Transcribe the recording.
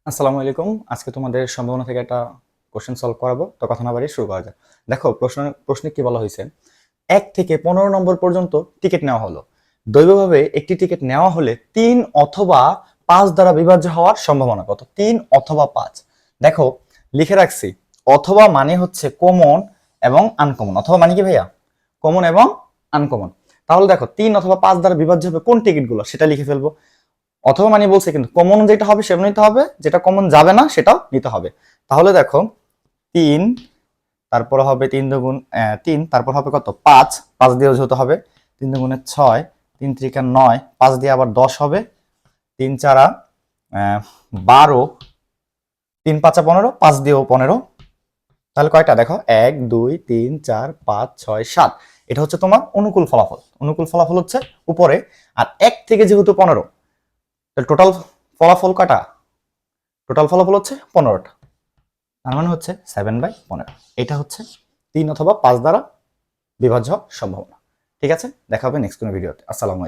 আসসালামু আলাইকুম। আজকে তোমাদের সম্ভাবনা থেকে একটা কোশ্চেন সলভ করাবো। তো কথা না বাড়িয়ে শুরু করা যাক। দেখো প্রশ্নে কি বলা হয়েছে, 1 থেকে 15 নম্বর পর্যন্ত টিকিট নেওয়া হলো। দৈবভাবে একটি টিকিট নেওয়া হলে 3 অথবা 5 দ্বারা বিভাজ্য হওয়ার সম্ভাবনা কত? 3 অথবা 5। দেখো লিখে রাখছি, অথবা মানে হচ্ছে কমন এবং আনকমন। অথবা মানে কি ভাইয়া? কমন এবং আনকমন। তাহলে দেখো 3 অথবা 5 দ্বারা বিভাজ্য হবে কোন টিকিটগুলো সেটা লিখে ফেলবো। অথবা মানে বলছে কিন্তু কমন যেটা হবে সেটা নিতে হবে, যেটা কমন যাবে না সেটাও নিতে হবে। তাহলে দেখো 3, তারপর হবে 3 দুগুণ 3, তারপর হবে কত 5, 5 দিয়েও যেতে হবে, 3 দুগুণে 6, 3 ত্রিকা 9, 5 দিয়ে আবার 10 হবে, 3 চারা 12, 3 পাঁচা 15, 5 দিয়েও 15। তাহলে কয়টা দেখো 1 2 3 4 5 6 7। এটা হচ্ছে তোমার অনুকূল ফলাফল। অনুকূল ফলাফল হচ্ছে উপরে, আর 1 থেকে যেহেতু 15, টোটাল ফলাফল কটা? টোটাল ফলাফল হচ্ছে 15টা। তার মানে হচ্ছে 7/15। এটা হচ্ছে 3 অথবা 5 দ্বারা বিভাজ্য সম্ভাবনা। ঠিক আছে, দেখা হবে নেক্সট কোনো ভিডিওতে। আসসালামু আলাইকুম।